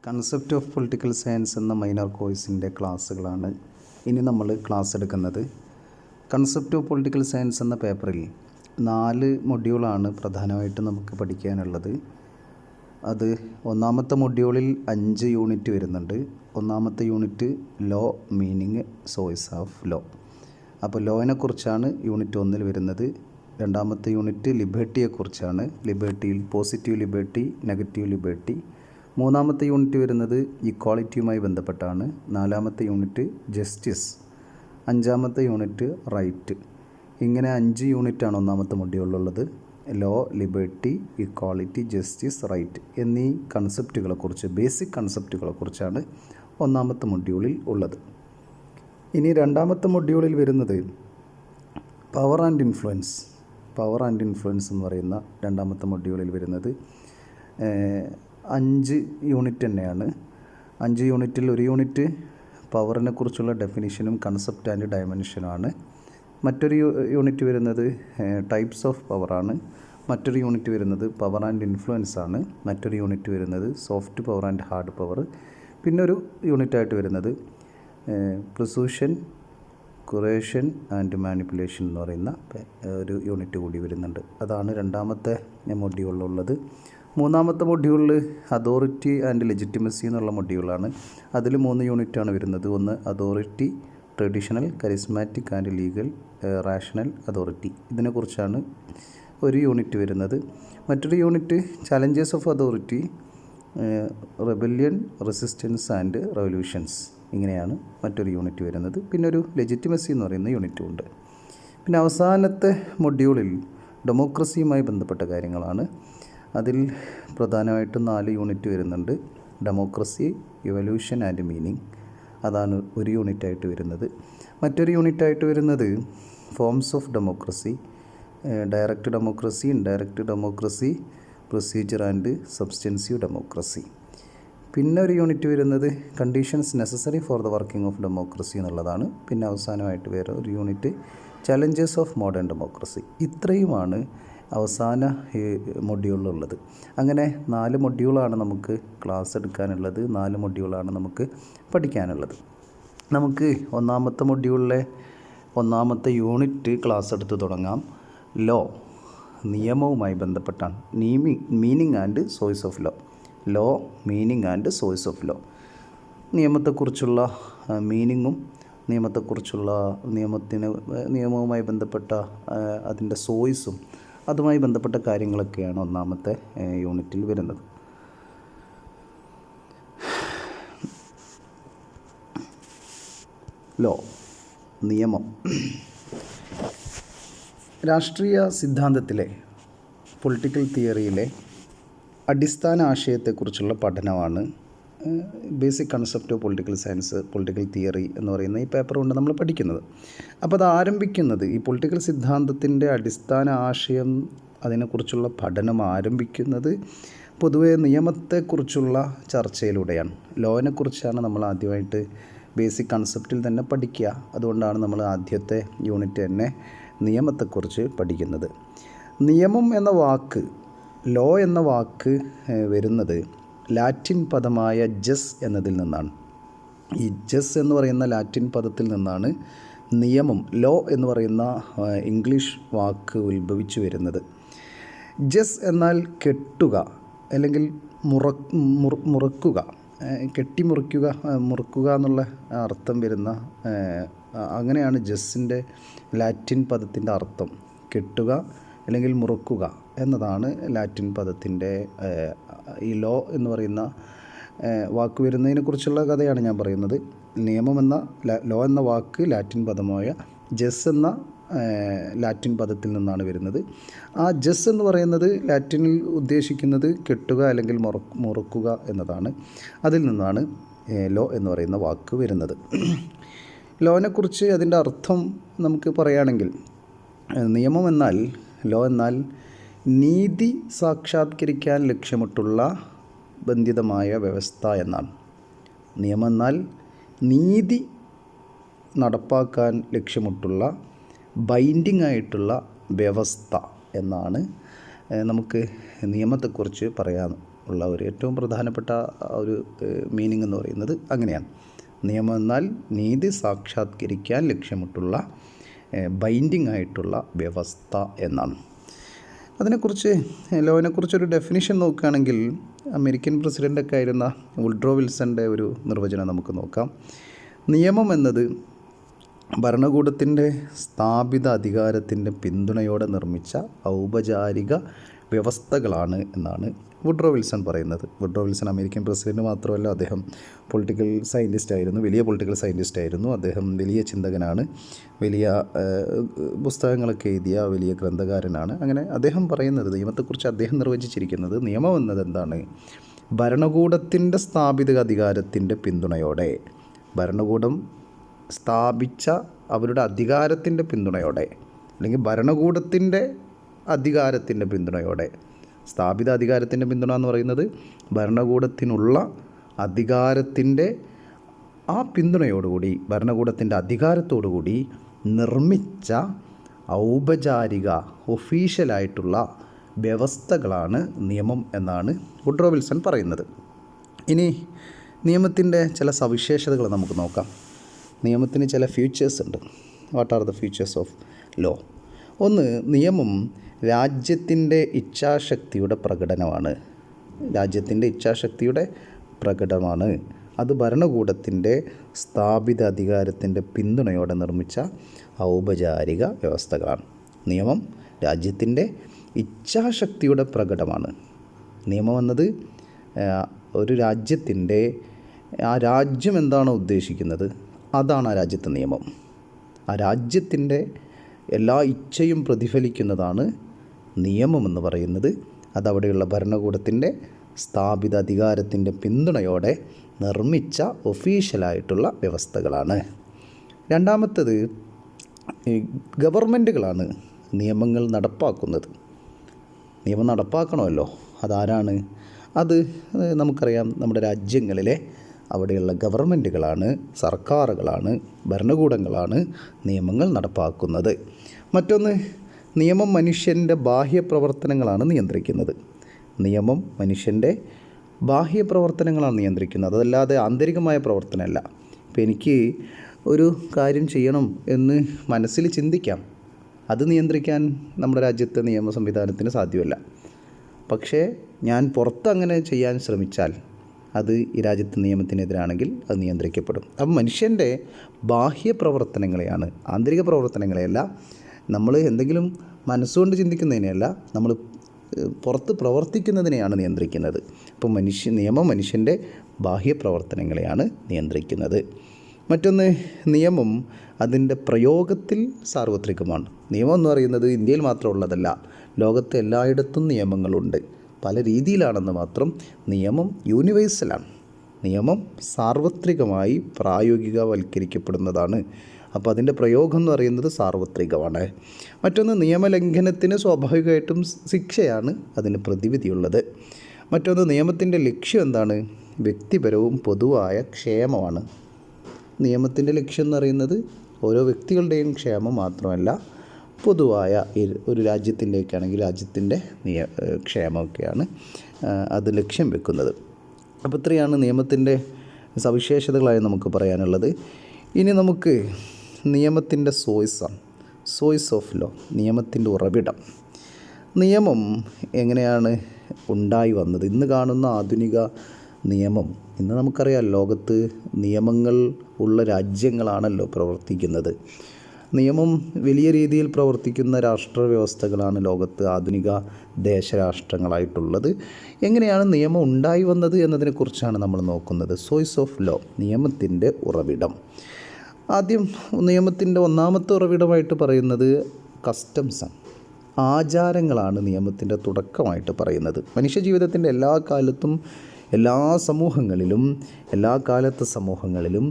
Concept of political science എന്ന minor കോഴ്സിൻ്റെ ക്ലാസ്സുകളാണ് ഇനി നമ്മൾ ക്ലാസ് എടുക്കുന്നത്. കൺസെപ്റ്റ് ഓഫ് പൊളിറ്റിക്കൽ സയൻസ് എന്ന പേപ്പറിൽ 4 മൊഡ്യൂളാണ് പ്രധാനമായിട്ടും നമുക്ക് പഠിക്കാനുള്ളത്. അത് ഒന്നാമത്തെ മൊഡ്യൂളിൽ 5 യൂണിറ്റ് വരുന്നുണ്ട്. ഒന്നാമത്തെ unit law, meaning, source of law. അപ്പോൾ ലോയിനെ കുറിച്ചാണ് യൂണിറ്റ് 1 വരുന്നത്. രണ്ടാമത്തെ യൂണിറ്റ് ലിബർട്ടിയെക്കുറിച്ചാണ്. ലിബർട്ടിയിൽ പോസിറ്റീവ് ലിബർട്ടി, നെഗറ്റീവ് ലിബർട്ടി. മൂന്നാമത്തെ യൂണിറ്റ് വരുന്നത് ഇക്വാളിറ്റിയുമായി ബന്ധപ്പെട്ടാണ്. നാലാമത്തെ യൂണിറ്റ് ജസ്റ്റിസ്. അഞ്ചാമത്തെ യൂണിറ്റ് റൈറ്റ്. ഇങ്ങനെ 5 യൂണിറ്റാണ് ഒന്നാമത്തെ മൊഡ്യൂളിലുള്ളത്. Law, liberty, equality, justice, right എന്നീ കൺസെപ്റ്റുകളെക്കുറിച്ച്, ബേസിക് കൺസെപ്റ്റുകളെക്കുറിച്ചാണ് ഒന്നാമത്തെ മൊഡ്യൂളിൽ ഉള്ളത്. ഇനി രണ്ടാമത്തെ മൊഡ്യൂളിൽ വരുന്നത് power and influence. Power and influence എന്ന് പറയുന്ന രണ്ടാമത്തെ മൊഡ്യൂളിൽ വരുന്നത് 5 യൂണിറ്റ് തന്നെയാണ്. 5 യൂണിറ്റിൽ ഒരു യൂണിറ്റ് പവറിനെ കുറിച്ചുള്ള ഡെഫിനിഷനും കൺസെപ്റ്റ് ആൻഡ് ഡയമെൻഷനുമാണ്. മറ്റൊരു യൂണിറ്റ് വരുന്നത് ടൈപ്സ് ഓഫ് പവറാണ്. മറ്റൊരു യൂണിറ്റ് വരുന്നത് പവർ ആൻഡ് ഇൻഫ്ലുവൻസ് ആണ്. മറ്റൊരു യൂണിറ്റ് വരുന്നത് soft power and hard power. പിന്നെ ഒരു യൂണിറ്റായിട്ട് വരുന്നത് പ്രിസൂഷൻ, കുറേഷൻ ആൻഡ് മാനിപ്പുലേഷൻ എന്ന് പറയുന്ന ഒരു യൂണിറ്റ് കൂടി വരുന്നുണ്ട്. അതാണ് രണ്ടാമത്തെ മൊഡ്യൂളിലുള്ളത്. മൂന്നാമത്തെ മൊഡ്യൂളിൽ അതോറിറ്റി ആൻഡ് ലെജിറ്റിമസി എന്നുള്ള മൊഡ്യൂളാണ്. അതിൽ 3 യൂണിറ്റാണ് വരുന്നത്. ഒന്ന് authority, traditional, charismatic and legal, rational authority. ഇതിനെക്കുറിച്ചാണ് ഒരു യൂണിറ്റ് വരുന്നത്. മറ്റൊരു unit challenges of authority, rebellion, resistance and revolutions. ഇങ്ങനെയാണ് മറ്റൊരു യൂണിറ്റ് വരുന്നത്. പിന്നെ ഒരു ലെജിറ്റിമസി എന്ന് പറയുന്ന യൂണിറ്റും ഉണ്ട്. പിന്നെ അവസാനത്തെ മൊഡ്യൂളിൽ ഡെമോക്രസിയുമായി ബന്ധപ്പെട്ട കാര്യങ്ങളാണ്. അതിൽ പ്രധാനമായിട്ടും 4 യൂണിറ്റ് വരുന്നുണ്ട്. Democracy, evolution and meaning. അതാണ് ഒരു യൂണിറ്റായിട്ട് വരുന്നത്. മറ്റൊരു യൂണിറ്റായിട്ട് വരുന്നത് forms of democracy, direct democracy, indirect democracy, procedure and substantive democracy. പിന്നെ ഒരു യൂണിറ്റ് വരുന്നത് conditions necessary for the working of democracy എന്നുള്ളതാണ്. പിന്നെ അവസാനമായിട്ട് വേറെ ഒരു unit challenges of modern democracy. ഇത്രയുമാണ് അവസാന മൊഡ്യൂളിലുള്ളത്. അങ്ങനെ 4 മൊഡ്യൂളാണ് നമുക്ക് ക്ലാസ് എടുക്കാനുള്ളത്. 4 മൊഡ്യൂളാണ് നമുക്ക് പഠിക്കാനുള്ളത്. നമുക്ക് ഒന്നാമത്തെ മൊഡ്യൂളിലെ ഒന്നാമത്തെ യൂണിറ്റ് ക്ലാസ് എടുത്ത് തുടങ്ങാം. ലോ, നിയമവുമായി ബന്ധപ്പെട്ടാണ്. Meaning and source of law. Law, meaning and source of law. നിയമത്തെക്കുറിച്ചുള്ള മീനിങ്ങും നിയമവുമായി ബന്ധപ്പെട്ട അതിൻ്റെ സോഴ്സും അതുമായി ബന്ധപ്പെട്ട കാര്യങ്ങളൊക്കെയാണ് ഒന്നാമത്തെ യൂണിറ്റിൽ വരുന്നത്. ലോ, നിയമം. രാഷ്ട്രീയ സിദ്ധാന്തത്തിലെ, പൊളിറ്റിക്കൽ തിയറിയിലെ അടിസ്ഥാന ആശയത്തെക്കുറിച്ചുള്ള പഠനമാണ് basic concept of political science, political theory എന്ന് പറയുന്ന ഈ പേപ്പർ കൊണ്ട് നമ്മൾ പഠിക്കുന്നത്. അപ്പോൾ അത് ആരംഭിക്കുന്നത്, ഈ പൊളിറ്റിക്കൽ സിദ്ധാന്തത്തിൻ്റെ അടിസ്ഥാന ആശയം, അതിനെക്കുറിച്ചുള്ള പഠനം ആരംഭിക്കുന്നത് പൊതുവെ നിയമത്തെക്കുറിച്ചുള്ള ചർച്ചയിലൂടെയാണ്. ലോനെക്കുറിച്ചാണ് നമ്മൾ ആദ്യമായിട്ട് ബേസിക് കൺസെപ്റ്റിൽ തന്നെ പഠിക്കുക. അതുകൊണ്ടാണ് നമ്മൾ ആദ്യത്തെ യൂണിറ്റ് തന്നെ നിയമത്തെക്കുറിച്ച് പഠിക്കുന്നത്. നിയമം എന്ന വാക്ക്, ലോ എന്ന വാക്ക് വരുന്നത് ലാറ്റിൻ പദമായ ജസ് എന്നതിൽ നിന്നാണ്. ഈ ജസ് എന്ന് പറയുന്ന ലാറ്റിൻ പദത്തിൽ നിന്നാണ് നിയമം, ലോ എന്ന് പറയുന്ന ഇംഗ്ലീഷ് വാക്ക് ഉത്ഭവിച്ചു വരുന്നത്. ജസ് എന്നാൽ കെട്ടുക അല്ലെങ്കിൽ മുറുക്കുക, മുറുക്കുക എന്നുള്ള അർത്ഥം വരുന്ന, അങ്ങനെയാണ് ജസ്സിൻ്റെ ലാറ്റിൻ പദത്തിൻ്റെ അർത്ഥം. കെട്ടുക അല്ലെങ്കിൽ മുറുക്കുക എന്നതാണ് ലാറ്റിൻ പദത്തിൻ്റെ ഈ ലോ എന്ന് പറയുന്ന വാക്ക് വരുന്നതിനെക്കുറിച്ചുള്ള കഥയാണ് ഞാൻ പറയുന്നത്. നിയമം എന്ന ലോ എന്ന വാക്ക് ലാറ്റിൻ പദമായ ജസ് എന്ന ലാറ്റിൻ പദത്തിൽ നിന്നാണ് വരുന്നത്. ആ ജസ് എന്ന് പറയുന്നത് ലാറ്റിനിൽ ഉദ്ദേശിക്കുന്നത് കെട്ടുക അല്ലെങ്കിൽ മുറുക്കുക എന്നതാണ്. അതിൽ നിന്നാണ് ലോ എന്ന് പറയുന്ന വാക്ക് വരുന്നത്. ലോനെക്കുറിച്ച് അതിൻ്റെ അർത്ഥം നമുക്ക് പറയുകയാണെങ്കിൽ, നിയമം എന്നാൽ, ലോ എന്നാൽ നീതി സാക്ഷാത്കരിക്കാൻ ലക്ഷ്യമിട്ടുള്ള ബന്ധിതമായ വ്യവസ്ഥ എന്നാണ്. നിയമം എന്നാൽ നീതി നടപ്പാക്കാൻ ലക്ഷ്യമിട്ടുള്ള ബൈൻഡിങ് ആയിട്ടുള്ള വ്യവസ്ഥ എന്നാണ് നമുക്ക് നിയമത്തെക്കുറിച്ച് ഉള്ള ഒരു ഏറ്റവും പ്രധാനപ്പെട്ട ഒരു മീനിങ് എന്ന് പറയുന്നത് അങ്ങനെയാണ്. നിയമം എന്നാൽ നീതി സാക്ഷാത്കരിക്കാൻ ലക്ഷ്യമിട്ടുള്ള ബൈൻഡിങ് ആയിട്ടുള്ള വ്യവസ്ഥ എന്നാണ്. അതിനെക്കുറിച്ച് ലോനെക്കുറിച്ചൊരു ഡെഫിനിഷൻ നോക്കുകയാണെങ്കിൽ അമേരിക്കൻ പ്രസിഡൻ്റൊക്കെ ആയിരുന്ന വുഡ്രോ വിൽസൻ്റെ ഒരു നിർവചനം നമുക്ക് നോക്കാം. നിയമം എന്നത് ഭരണകൂടത്തിൻ്റെ സ്ഥാപിത അധികാരത്തിൻ്റെ പിന്തുണയോടെ നിർമ്മിച്ച ഔപചാരിക വ്യവസ്ഥകളാണ് എന്നാണ് വുഡ്രോ വിൽസൺ പറയുന്നത്. വുഡ്രോ വിൽസൺ അമേരിക്കൻ പ്രസിഡന്റ് മാത്രമല്ല, അദ്ദേഹം പൊളിറ്റിക്കൽ സയൻറ്റിസ്റ്റ് ആയിരുന്നു, വലിയ പൊളിറ്റിക്കൽ സയൻറ്റിസ്റ്റ് ആയിരുന്നു. അദ്ദേഹം വലിയ ചിന്തകനാണ്, വലിയ പുസ്തകങ്ങളൊക്കെ എഴുതിയ വലിയ ഗ്രന്ഥകാരനാണ്. അങ്ങനെ അദ്ദേഹം പറയുന്നത്, നിയമത്തെക്കുറിച്ച് അദ്ദേഹം നിർവചിച്ചിരിക്കുന്നത്, നിയമം എന്നത് എന്താണ്? ഭരണകൂടത്തിൻ്റെ സ്ഥാപിത അധികാരത്തിൻ്റെ പിന്തുണയോടെ, ഭരണകൂടം സ്ഥാപിച്ച അവരുടെ അധികാരത്തിൻ്റെ പിന്തുണയോടെ, അല്ലെങ്കിൽ ഭരണകൂടത്തിൻ്റെ അധികാരത്തിൻ്റെ പിന്തുണയോടെ, സ്ഥാപിത അധികാരത്തിൻ്റെ പിന്തുണ എന്ന് പറയുന്നത് ഭരണകൂടത്തിനുള്ള അധികാരത്തിൻ്റെ ആ പിന്തുണയോടുകൂടി, ഭരണകൂടത്തിൻ്റെ അധികാരത്തോടുകൂടി നിർമ്മിച്ച ഔപചാരിക ഒഫീഷ്യലായിട്ടുള്ള വ്യവസ്ഥകളാണ് നിയമം എന്നാണ് വുഡ്രോ വിൽസൺ പറയുന്നത്. ഇനി നിയമത്തിൻ്റെ ചില സവിശേഷതകൾ നമുക്ക് നോക്കാം. നിയമത്തിന് ചില ഫീച്ചേഴ്സ് ഉണ്ട്. What are the features of law? ഒന്ന്, നിയമം രാജ്യത്തിൻ്റെ ഇച്ഛാശക്തിയുടെ പ്രകടനമാണ്. രാജ്യത്തിൻ്റെ ഇച്ഛാശക്തിയുടെ പ്രകടനമാണ്. അത് ഭരണകൂടത്തിൻ്റെ സ്ഥാപിത അധികാരത്തിൻ്റെ പിന്തുണയോടെ നിർമ്മിച്ച ഔപചാരിക വ്യവസ്ഥകളാണ്. നിയമം രാജ്യത്തിൻ്റെ ഇച്ഛാശക്തിയുടെ പ്രകടനമാണ്. നിയമം എന്നത് ഒരു രാജ്യത്തിൻ്റെ, ആ രാജ്യം എന്താണോ ഉദ്ദേശിക്കുന്നത് അതാണ് ആ രാജ്യത്തെ നിയമം. ആ രാജ്യത്തിൻ്റെ എല്ലാ ഇച്ഛയും പ്രതിഫലിക്കുന്നതാണ് നിയമമെന്ന് പറയുന്നത്. അതവിടെയുള്ള ഭരണകൂടത്തിൻ്റെ സ്ഥാപിത അധികാരത്തിൻ്റെ പിന്തുണയോടെ നിർമ്മിച്ച ഒഫീഷ്യലായിട്ടുള്ള വ്യവസ്ഥകളാണ്. രണ്ടാമത്തേത്, ഗവൺമെൻറ്റുകളാണ് നിയമങ്ങൾ നടപ്പാക്കുന്നത്. നിയമം നടപ്പാക്കണമല്ലോ, അതാരാണ്? അത് നമുക്കറിയാം, നമ്മുടെ രാജ്യങ്ങളിലെ അവിടെയുള്ള ഗവൺമെൻറ്റുകളാണ്, സർക്കാരുകളാണ്, ഭരണകൂടങ്ങളാണ് നിയമങ്ങൾ നടപ്പാക്കുന്നത്. മറ്റൊന്ന്, നിയമം മനുഷ്യൻ്റെ ബാഹ്യപ്രവർത്തനങ്ങളാണ് നിയന്ത്രിക്കുന്നത്. നിയമം മനുഷ്യൻ്റെ ബാഹ്യപ്രവർത്തനങ്ങളാണ് നിയന്ത്രിക്കുന്നത്, അതല്ലാതെ ആന്തരികമായ പ്രവർത്തനമല്ല. ഇപ്പോൾ എനിക്ക് ഒരു കാര്യം ചെയ്യണം എന്ന് മനസ്സിൽ ചിന്തിക്കാം, അത് നിയന്ത്രിക്കാൻ നമ്മുടെ രാജ്യത്തെ നിയമ സംവിധാനത്തിന് സാധ്യമല്ല. പക്ഷേ ഞാൻ പുറത്ത് അങ്ങനെ ചെയ്യാൻ ശ്രമിച്ചാൽ അത് ഈ രാജ്യത്തെ നിയമത്തിനെതിരാണെങ്കിൽ അത് നിയന്ത്രിക്കപ്പെടും. അപ്പം മനുഷ്യൻ്റെ ബാഹ്യപ്രവർത്തനങ്ങളെയാണ്, ആന്തരിക പ്രവർത്തനങ്ങളെയല്ല, നമ്മൾ എന്തെങ്കിലും മനസ്സുകൊണ്ട് ചിന്തിക്കുന്നതിനെയല്ല, നമ്മൾ പുറത്ത് പ്രവർത്തിക്കുന്നതിനെയാണ് നിയന്ത്രിക്കുന്നത്. അപ്പം നിയമം മനുഷ്യൻ്റെ ബാഹ്യപ്രവർത്തനങ്ങളെയാണ് നിയന്ത്രിക്കുന്നത്. മറ്റൊന്ന്, നിയമം അതിൻ്റെ പ്രയോഗത്തിൽ സാർവത്രികമാണ്. നിയമം എന്ന് പറയുന്നത് ഇന്ത്യയിൽ മാത്രമുള്ളതല്ല, ലോകത്തെ എല്ലായിടത്തും നിയമങ്ങളുണ്ട്. പല രീതിയിലാണെന്ന് മാത്രം. നിയമം യൂണിവേഴ്സലാണ്. നിയമം സാർവത്രികമായി പ്രായോഗികവൽക്കരിക്കപ്പെടുന്നതാണ്. അപ്പോൾ അതിൻ്റെ പ്രയോഗം എന്ന് പറയുന്നത് സാർവത്രികമാണ്. മറ്റൊന്ന്, നിയമലംഘനത്തിന് സ്വാഭാവികമായിട്ടും ശിക്ഷയാണ് അതിന് പ്രതിവിധിയുള്ളത്. മറ്റൊന്ന്, നിയമത്തിൻ്റെ ലക്ഷ്യം എന്താണ്? വ്യക്തിപരവും പൊതുവായ ക്ഷേമമാണ്. നിയമത്തിൻ്റെ ലക്ഷ്യം എന്ന് പറയുന്നത് ഓരോ വ്യക്തികളുടെയും ക്ഷേമം മാത്രമല്ല, പൊതുവായ ഒരു രാജ്യത്തിൻ്റെയൊക്കെയാണെങ്കിൽ രാജ്യത്തിൻ്റെ ക്ഷേമമൊക്കെയാണ് അത് ലക്ഷ്യം വെക്കുന്നത്. അപ്പോൾ ഇത്രയാണ് നിയമത്തിൻ്റെ സവിശേഷതകളായി നമുക്ക് പറയാനുള്ളത്. ഇനി നമുക്ക് നിയമത്തിൻ്റെ സോഴ്സ് ഓഫ് ലോ, നിയമത്തിൻ്റെ ഉറവിടം. നിയമം എങ്ങനെയാണ് ഉണ്ടായി വന്നത്? ഇന്ന് കാണുന്ന ആധുനിക നിയമം, ഇന്ന് നമുക്കറിയാം ലോകത്ത് നിയമങ്ങൾ ഉള്ള രാജ്യങ്ങളാണല്ലോ പ്രവർത്തിക്കുന്നത്. നിയമം വലിയ രീതിയിൽ പ്രവർത്തിക്കുന്ന രാഷ്ട്രവ്യവസ്ഥകളാണ് ലോകത്ത് ആധുനിക ദേശരാഷ്ട്രങ്ങളായിട്ടുള്ളത്. എങ്ങനെയാണ് നിയമം ഉണ്ടായി വന്നത് എന്നതിനെക്കുറിച്ചാണ് നമ്മൾ നോക്കുന്നത്. സോഴ്സ് ഓഫ് ലോ, നിയമത്തിൻ്റെ ഉറവിടം. ആദ്യം നിയമത്തിൻ്റെ ഒന്നാമത്തെ ഉറവിടമായിട്ട് പറയുന്നത് കസ്റ്റംസാണ്, ആചാരങ്ങളാണ് നിയമത്തിൻ്റെ തുടക്കമായിട്ട് പറയുന്നത്. മനുഷ്യജീവിതത്തിൻ്റെ എല്ലാ കാലത്തും എല്ലാ സമൂഹങ്ങളിലും എല്ലാ കാലത്തെ സമൂഹങ്ങളിലും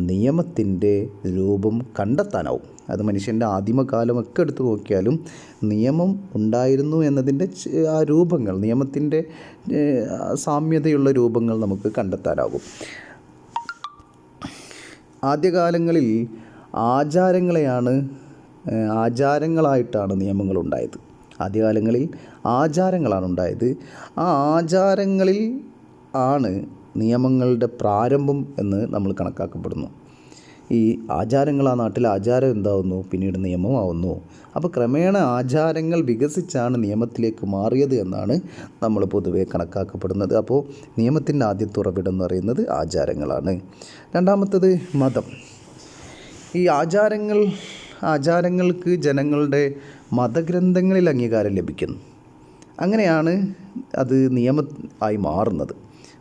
നിയമത്തിൻ്റെ രൂപം കണ്ടെത്താനാവും. അത് മനുഷ്യൻ്റെ ആദിമകാലമൊക്കെ എടുത്തു നോക്കിയാലും നിയമം ഉണ്ടായിരുന്നു എന്നതിൻ്റെ ആ രൂപങ്ങൾ, നിയമത്തിൻ്റെ സാമ്യതയുള്ള രൂപങ്ങൾ നമുക്ക് കണ്ടെത്താനാകും. ആദ്യകാലങ്ങളിൽ ആചാരങ്ങളായിട്ടാണ് നിയമങ്ങളുണ്ടായത്. ആദ്യകാലങ്ങളിൽ ആചാരങ്ങളാണ് ഉണ്ടായത്. ആ ആചാരങ്ങളിൽ ആണ് നിയമങ്ങളുടെ പ്രാരംഭം എന്ന് നമ്മൾ കണക്കാക്കപ്പെടുന്നു. ഈ ആചാരങ്ങൾ, ആ നാട്ടിൽ ആചാരം എന്താവുന്നു, പിന്നീട് നിയമമാവുന്നു. അപ്പോൾ ക്രമേണ ആചാരങ്ങൾ വികസിച്ചാണ് നിയമത്തിലേക്ക് മാറിയത് എന്നാണ് നമ്മൾ പൊതുവെ കണക്കാക്കപ്പെടുന്നത്. അപ്പോൾ നിയമത്തിൻ്റെ ആദ്യത്തെ ഉറവിടം എന്ന് പറയുന്നത് ആചാരങ്ങളാണ്. രണ്ടാമത്തത് മതം. ഈ ആചാരങ്ങൾക്ക് ജനങ്ങളുടെ മതഗ്രന്ഥങ്ങളിൽ അംഗീകാരം ലഭിക്കുന്നു. അങ്ങനെയാണ് അത് നിയമം ആയി മാറുന്നത്.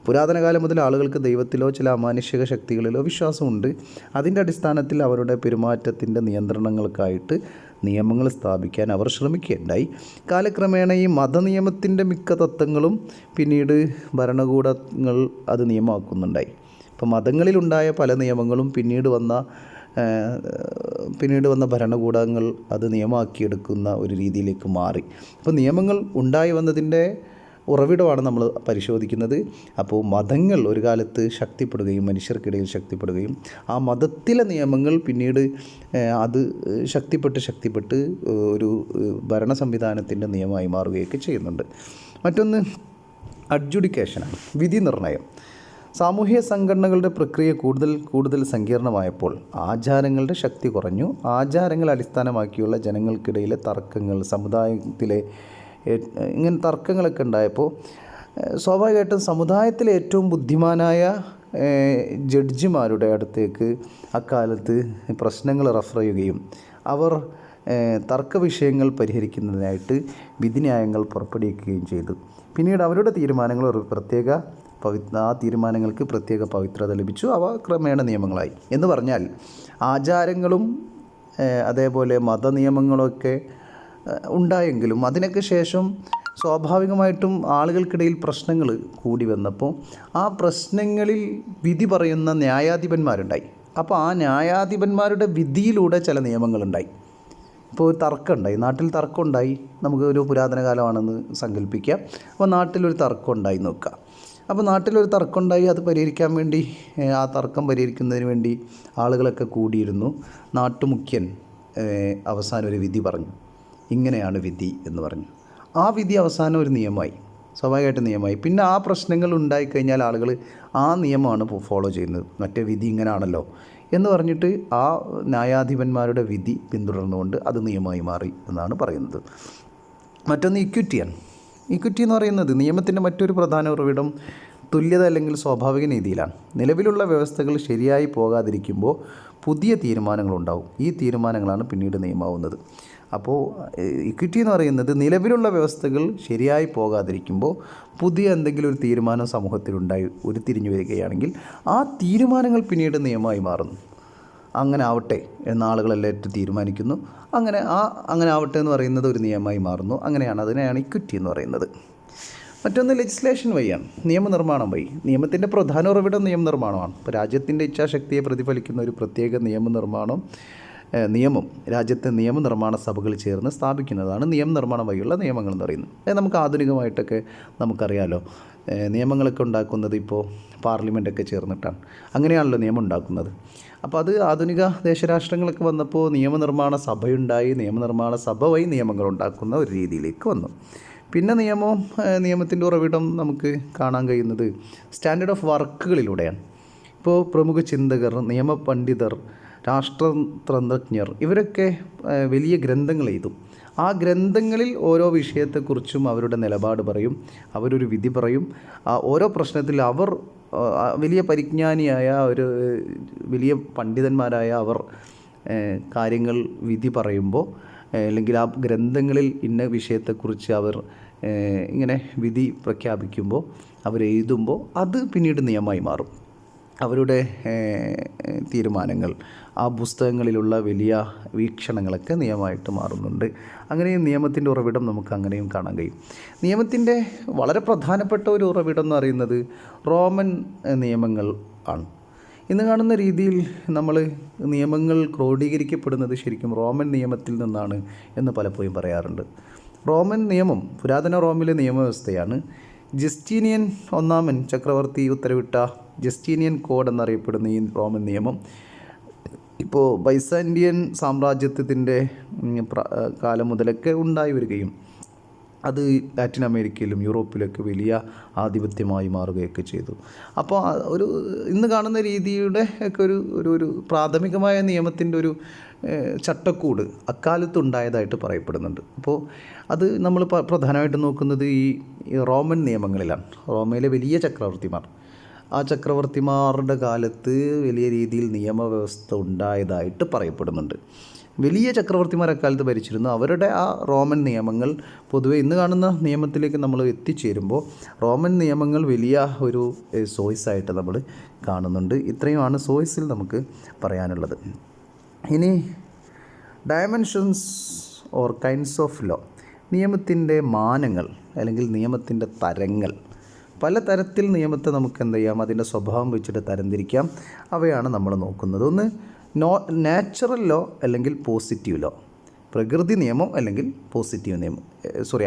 പുരാതന കാലം മുതൽ ആളുകൾക്ക് ദൈവത്തിലോ ചില അമാനുഷിക ശക്തികളിലോ വിശ്വാസമുണ്ട്. അതിൻ്റെ അടിസ്ഥാനത്തിൽ അവരുടെ പെരുമാറ്റത്തിൻ്റെ നിയന്ത്രണങ്ങൾക്കായിട്ട് നിയമങ്ങൾ സ്ഥാപിക്കാൻ അവർ ശ്രമിക്കുകയുണ്ടായി. കാലക്രമേണ ഈ മതനിയമത്തിൻ്റെ മിക്ക തത്വങ്ങളും പിന്നീട് ഭരണകൂടങ്ങൾ അത് നിയമമാക്കുന്നുണ്ടായി. ഇപ്പോൾ മതങ്ങളിലുണ്ടായ പല നിയമങ്ങളും പിന്നീട് വന്ന ഭരണകൂടങ്ങൾ അത് നിയമമാക്കിയെടുക്കുന്ന ഒരു രീതിയിലേക്ക് മാറി. അപ്പോൾ നിയമങ്ങൾ ഉണ്ടായി വന്നതിൻ്റെ ഉറവിടമാണ് നമ്മൾ പരിശോധിക്കുന്നത്. അപ്പോൾ മതങ്ങൾ ഒരു കാലത്ത് ശക്തിപ്പെടുകയും മനുഷ്യർക്കിടയിൽ ശക്തിപ്പെടുകയും ആ മതത്തിലെ നിയമങ്ങൾ പിന്നീട് അത് ശക്തിപ്പെട്ട് ഒരു ഭരണ സംവിധാനത്തിൻ്റെ നിയമമായി മാറുകയൊക്കെ ചെയ്യുന്നുണ്ട്. മറ്റൊന്ന് അഡ്ജുഡിക്കേഷനാണ്, വിധി നിർണ്ണയം. സാമൂഹിക സംഘടനകളുടെ പ്രക്രിയ കൂടുതൽ സങ്കീർണമായപ്പോൾ ആചാരങ്ങളുടെ ശക്തി കുറഞ്ഞു. ആചാരങ്ങൾ അടിസ്ഥാനമാക്കിയുള്ള ജനങ്ങൾക്കിടയിലെ തർക്കങ്ങൾ, സമുദായത്തിലെ ഇങ്ങനെ തർക്കങ്ങളൊക്കെ ഉണ്ടായപ്പോൾ സ്വാഭാവികമായിട്ടും സമുദായത്തിലെ ഏറ്റവും ബുദ്ധിമാനായ ജഡ്ജിമാരുടെ അടുത്തേക്ക് അക്കാലത്ത് പ്രശ്നങ്ങൾ റഫർ ചെയ്യുകയും അവർ തർക്ക വിഷയങ്ങൾ പരിഹരിക്കുന്നതിനായിട്ട് വിധിന്യായങ്ങൾ പുറപ്പെടുവിക്കുകയും ചെയ്തു. പിന്നീട് അവരുടെ തീരുമാനങ്ങൾ ആ തീരുമാനങ്ങൾക്ക് പ്രത്യേക പവിത്രത ലഭിച്ചു. അവ ക്രമേണ നിയമങ്ങളായി. എന്ന് പറഞ്ഞാൽ ആചാരങ്ങളും അതേപോലെ മതനിയമങ്ങളൊക്കെ ഉണ്ടായെങ്കിലും അതിനൊക്കെ ശേഷം സ്വാഭാവികമായിട്ടും ആളുകൾക്കിടയിൽ പ്രശ്നങ്ങൾ കൂടി വന്നപ്പോൾ ആ പ്രശ്നങ്ങളിൽ വിധി പറയുന്ന ന്യായാധിപന്മാരുണ്ടായി. അപ്പോൾ ആ ന്യായാധിപന്മാരുടെ വിധിയിലൂടെ ചില നിയമങ്ങളുണ്ടായി. ഇപ്പോൾ ഒരു തർക്കമുണ്ടായി, നാട്ടിൽ തർക്കമുണ്ടായി, നമുക്ക് ഒരു പുരാതന കാലമാണെന്ന് സങ്കല്പിക്കാം. അപ്പോൾ നാട്ടിലൊരു തർക്കം ഉണ്ടായി നോക്കുക. അപ്പോൾ നാട്ടിലൊരു തർക്കമുണ്ടായി, അത് പരിഹരിക്കാൻ വേണ്ടി, ആ തർക്കം പരിഹരിക്കുന്നതിന് വേണ്ടി ആളുകളൊക്കെ കൂടിയിരുന്നു. നാട്ടുമുഖ്യൻ അവസാനം ഒരു വിധി പറഞ്ഞു, ഇങ്ങനെയാണ് വിധി എന്ന് പറഞ്ഞു. ആ വിധി അവസാനം ഒരു നിയമമായി, സ്വാഭാവികമായിട്ട് നിയമമായി. പിന്നെ ആ പ്രശ്നങ്ങൾ ഉണ്ടായിക്കഴിഞ്ഞാൽ ആളുകൾ ആ നിയമമാണ് ഫോളോ ചെയ്യുന്നത്. മറ്റേ വിധി ഇങ്ങനെയാണല്ലോ എന്ന് പറഞ്ഞിട്ട് ആ ന്യായാധിപന്മാരുടെ വിധി പിന്തുടർന്നുകൊണ്ട് അത് നിയമമായി മാറി എന്നാണ് പറയുന്നത്. മറ്റൊന്ന് ഇക്വിറ്റിയാണ്. ഇക്വിറ്റി എന്ന് പറയുന്നത് നിയമത്തിൻ്റെ മറ്റൊരു പ്രധാന ഉറവിടം തുല്യത അല്ലെങ്കിൽ സ്വാഭാവിക നീതിയിലാണ്. നിലവിലുള്ള വ്യവസ്ഥകൾ ശരിയായി പോകാതിരിക്കുമ്പോൾ പുതിയ തീരുമാനങ്ങളുണ്ടാവും. ഈ തീരുമാനങ്ങളാണ് പിന്നീട് നിയമമാവുന്നത്. അപ്പോൾ ഇക്വിറ്റി എന്ന് പറയുന്നത് നിലവിലുള്ള വ്യവസ്ഥകൾ ശരിയായി പോകാതിരിക്കുമ്പോൾ പുതിയ എന്തെങ്കിലും ഒരു തീരുമാനം സമൂഹത്തിലുണ്ടായി ഉരുത്തിരിഞ്ഞു വരികയാണെങ്കിൽ ആ തീരുമാനങ്ങൾ പിന്നീട് നിയമമായി മാറുന്നു. അങ്ങനെ ആവട്ടെ എന്ന ആളുകളെല്ലാം തീരുമാനിക്കുന്നു. അങ്ങനെ ആവട്ടെ എന്ന് പറയുന്നത് ഒരു നിയമമായി മാറുന്നു. അതിനെയാണ് ഇക്വിറ്റി എന്ന് പറയുന്നത്. മറ്റൊന്ന് ലെജിസ്ലേഷൻ വഴിയാണ്, നിയമനിർമ്മാണം വഴി. നിയമത്തിൻ്റെ പ്രധാന ഉറവിടം നിയമനിർമ്മാണമാണ്. ഇപ്പോൾ രാജ്യത്തിൻ്റെ ഇച്ഛാശക്തിയെ പ്രതിഫലിക്കുന്ന ഒരു പ്രത്യേക നിയമം രാജ്യത്തെ നിയമനിർമ്മാണ സഭകൾ ചേർന്ന് സ്ഥാപിക്കുന്നതാണ് നിയമനിർമ്മാണം വഴിയുള്ള നിയമങ്ങൾ എന്ന് പറയുന്നത്. നമുക്ക് ആധുനികമായിട്ടൊക്കെ നമുക്കറിയാലോ, നിയമങ്ങളൊക്കെ ഉണ്ടാക്കുന്നത് ഇപ്പോൾ പാർലമെൻറ്റൊക്കെ ചേർന്നിട്ടാണ്. അങ്ങനെയാണല്ലോ നിയമം ഉണ്ടാക്കുന്നത്. അപ്പോൾ അത് ആധുനിക ദേശരാഷ്ട്രങ്ങളൊക്കെ വന്നപ്പോൾ നിയമനിർമ്മാണ സഭയുണ്ടായി. നിയമനിർമ്മാണ സഭ വഴി നിയമങ്ങൾ ഉണ്ടാക്കുന്ന ഒരു രീതിയിലേക്ക് വന്നു. പിന്നെ നിയമത്തിൻ്റെ ഉറവിടം നമുക്ക് കാണാൻ കഴിയുന്നത് സ്റ്റാൻഡേർഡ് ഓഫ് വർക്കുകളിലൂടെയാണ്. ഇപ്പോൾ പ്രമുഖ ചിന്തകർ, നിയമപണ്ഡിതർ, രാഷ്ട്രതന്ത്രജ്ഞർ ഇവരൊക്കെ വലിയ ഗ്രന്ഥങ്ങൾ എഴുതും. ആ ഗ്രന്ഥങ്ങളിൽ ഓരോ വിഷയത്തെക്കുറിച്ചും അവരുടെ നിലപാട് പറയും, അവരൊരു വിധി പറയും. ഓരോ പ്രശ്നത്തിൽ അവർ വലിയ പരിജ്ഞാനിയായ വലിയ പണ്ഡിതന്മാരായ അവർ കാര്യങ്ങൾ വിധി പറയുമ്പോൾ, അല്ലെങ്കിൽ ആ ഗ്രന്ഥങ്ങളിൽ ഇന്ന വിഷയത്തെക്കുറിച്ച് അവർ ഇങ്ങനെ വിധി പ്രഖ്യാപിക്കുമ്പോൾ, അവരെഴുതുമ്പോൾ അത് പിന്നീട് നിയമമായി മാറും. അവരുടെ തീരുമാനങ്ങൾ, ആ പുസ്തകങ്ങളിലുള്ള വലിയ വീക്ഷണങ്ങളൊക്കെ നിയമമായിട്ട് മാറുന്നുണ്ട്. അങ്ങനെയും നിയമത്തിൻ്റെ ഉറവിടം നമുക്ക് അങ്ങനെയും കാണാൻ കഴിയും. നിയമത്തിൻ്റെ വളരെ പ്രധാനപ്പെട്ട ഒരു ഉറവിടം എന്ന് പറയുന്നത് റോമൻ നിയമങ്ങൾ ആണ്. ഇന്ന് കാണുന്ന രീതിയിൽ നമ്മൾ നിയമങ്ങൾ ക്രോഡീകരിക്കപ്പെടുന്നത് ശരിക്കും റോമൻ നിയമത്തിൽ നിന്നാണ് എന്ന് പലപ്പോഴും പറയാറുണ്ട്. റോമൻ നിയമം പുരാതന റോമിലെ നിയമവ്യവസ്ഥയാണ്. ജസ്റ്റീനിയൻ ഒന്നാമൻ ചക്രവർത്തി ഉത്തരവിട്ട ജസ്റ്റീനിയൻ കോഡ് എന്നറിയപ്പെടുന്ന ഈ റോമൻ നിയമം ഇപ്പോൾ ബൈസാൻഡിയൻ സാമ്രാജ്യത്തിൻ്റെ കാലം മുതലൊക്കെ ഉണ്ടായി വരികയും അത് ലാറ്റിൻ അമേരിക്കയിലും യൂറോപ്പിലൊക്കെ വലിയ ആധിപത്യമായി മാറുകയൊക്കെ ചെയ്തു. അപ്പോൾ ഇന്ന് കാണുന്ന രീതിയുടെ ഒക്കെ ഒരു പ്രാഥമികമായ നിയമത്തിൻ്റെ ഒരു ചട്ടക്കൂട് അക്കാലത്തുണ്ടായതായിട്ട് പറയപ്പെടുന്നുണ്ട്. അപ്പോൾ അത് നമ്മൾ പ്രധാനമായിട്ടും നോക്കുന്നത് ഈ റോമൻ നിയമങ്ങളിലാണ്. റോമയിലെ വലിയ ചക്രവർത്തിമാർ, ആ ചക്രവർത്തിമാരുടെ കാലത്ത് വലിയ രീതിയിൽ നിയമവ്യവസ്ഥ ഉണ്ടായതായിട്ട് പറയപ്പെടുന്നുണ്ട്. വലിയ ചക്രവർത്തിമാർ അക്കാലത്ത് ഭരിച്ചിരുന്നു. അവരുടെ ആ റോമൻ നിയമങ്ങൾ പൊതുവെ ഇന്ന് കാണുന്ന നിയമത്തിലേക്ക് നമ്മൾ എത്തിച്ചേരുമ്പോൾ റോമൻ നിയമങ്ങൾ വലിയ ഒരു സോഴ്സായിട്ട് നമ്മൾ കാണുന്നുണ്ട്. ഇത്രയുമാണ് സോഴ്സിൽ നമുക്ക് പറയാനുള്ളത്. ഇനി dimensions or kinds of law, നിയമത്തിൻ്റെ മാനങ്ങൾ അല്ലെങ്കിൽ നിയമത്തിൻ്റെ തരങ്ങൾ. പല തരത്തിൽ നിയമത്തെ നമുക്ക് എന്ത് ചെയ്യാം, അതിൻ്റെ സ്വഭാവം വെച്ചിട്ട് തരംതിരിക്കാം. അവയാണ് നമ്മൾ നോക്കുന്നത്. ഒന്ന് നാച്ചുറൽ ലോ അല്ലെങ്കിൽ പോസിറ്റീവ് ലോ, പ്രകൃതി നിയമം അല്ലെങ്കിൽ പോസിറ്റീവ് നിയമം.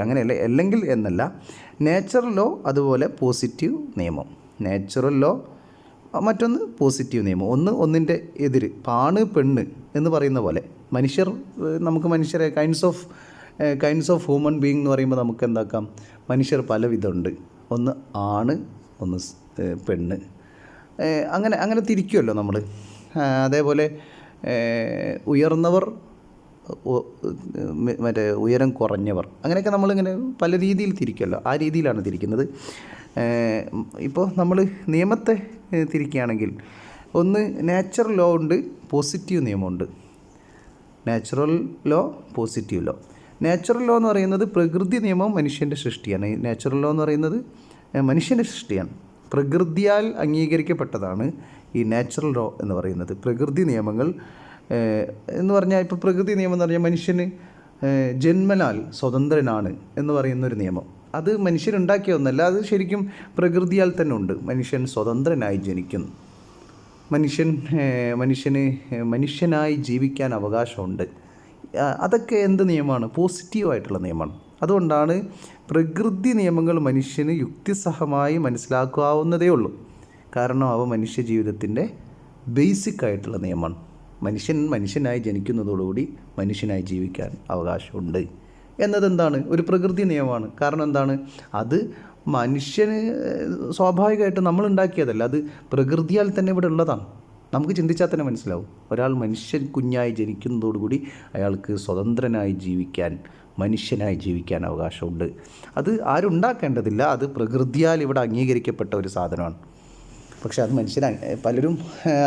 അങ്ങനെയല്ല, അല്ലെങ്കിൽ എന്നല്ല, നാച്ചുറൽ ലോ അതുപോലെ പോസിറ്റീവ് നിയമം. നാച്ചുറൽ ലോ മറ്റൊന്ന് പോസിറ്റീവ് നിയമം. ഒന്നിൻ്റെ എതിര്, ആണ് പെണ്ണ് എന്ന് പറയുന്ന പോലെ നമുക്ക് മനുഷ്യരെ കൈൻഡ്സ് ഓഫ് ഹ്യൂമൻ ബീയിങ് എന്ന് പറയുമ്പോൾ നമുക്ക് എന്താക്കാം, മനുഷ്യർ പല വിധമുണ്ട്. ഒന്ന് ആണ്, ഒന്ന് പെണ്ണ്, അങ്ങനെ തിരിക്കുമല്ലോ നമ്മൾ. അതേപോലെ ഉയർന്നവർ, ഉയരം കുറഞ്ഞവർ, അങ്ങനെയൊക്കെ നമ്മളിങ്ങനെ പല രീതിയിൽ തിരിക്കുമല്ലോ. ആ രീതിയിലാണ് തിരിക്കുന്നത്. ഇപ്പോൾ നമ്മൾ നിയമത്തെ തിരിക്കുകയാണെങ്കിൽ ഒന്ന് നാച്ചുറൽ ലോ ഉണ്ട്, പോസിറ്റീവ് നിയമമുണ്ട്. Natural law, positive law. Natural law എന്ന് പറയുന്നത് പ്രകൃതി നിയമം മനുഷ്യൻ്റെ സൃഷ്ടിയാണ്. നാച്ചുറൽ ലോ എന്ന് പറയുന്നത് മനുഷ്യൻ്റെ സൃഷ്ടിയാണ്, പ്രകൃതിയാൽ അംഗീകരിക്കപ്പെട്ടതാണ് ഈ നാച്ചുറൽ ലോ എന്ന് പറയുന്നത്. പ്രകൃതി നിയമങ്ങൾ എന്ന് പറഞ്ഞാൽ, ഇപ്പോൾ പ്രകൃതി നിയമം എന്ന് പറഞ്ഞാൽ മനുഷ്യന് ജന്മനാൽ സ്വതന്ത്രനാണ് എന്ന് പറയുന്നൊരു നിയമം. അത് മനുഷ്യരുണ്ടാക്കിയ ഒന്നല്ല, അത് ശരിക്കും പ്രകൃതിയാൽ തന്നെ ഉണ്ട്. മനുഷ്യൻ സ്വതന്ത്രനായി ജനിക്കുന്നു, മനുഷ്യന് മനുഷ്യനായി ജീവിക്കാൻ അവകാശമുണ്ട്. അതൊക്കെ എന്ത് നിയമമാണ്? പോസിറ്റീവായിട്ടുള്ള നിയമമാണ്. അതുകൊണ്ടാണ് പ്രകൃതി നിയമങ്ങൾ മനുഷ്യന് യുക്തിസഹമായി മനസ്സിലാക്കാവുന്നതേ ഉള്ളൂ. കാരണം അവ മനുഷ്യ ജീവിതത്തിൻ്റെ ബേസിക് ആയിട്ടുള്ള നിയമമാണ്. മനുഷ്യനായി ജനിക്കുന്നതോടുകൂടി മനുഷ്യനായി ജീവിക്കാൻ അവകാശമുണ്ട് എന്നതെന്താണ്? ഒരു പ്രകൃതി നിയമമാണ്. കാരണം എന്താണ്? അത് മനുഷ്യന് സ്വാഭാവികമായിട്ട് നമ്മൾ ഉണ്ടാക്കിയതല്ല, അത് പ്രകൃതിയാൽ തന്നെ ഇവിടെ ഉള്ളതാണ്. നമുക്ക് ചിന്തിച്ചാൽ തന്നെ മനസ്സിലാവും. ഒരാൾ മനുഷ്യൻ കുഞ്ഞായി ജനിക്കുന്നതോടുകൂടി അയാൾക്ക് സ്വതന്ത്രനായി ജീവിക്കാൻ, മനുഷ്യനായി ജീവിക്കാൻ അവകാശമുണ്ട്. അത് ആരും ഉണ്ടാക്കേണ്ടതില്ല, അത് പ്രകൃതിയാൽ ഇവിടെ അംഗീകരിക്കപ്പെട്ട ഒരു സാധനമാണ്. പക്ഷേ അത് പലരും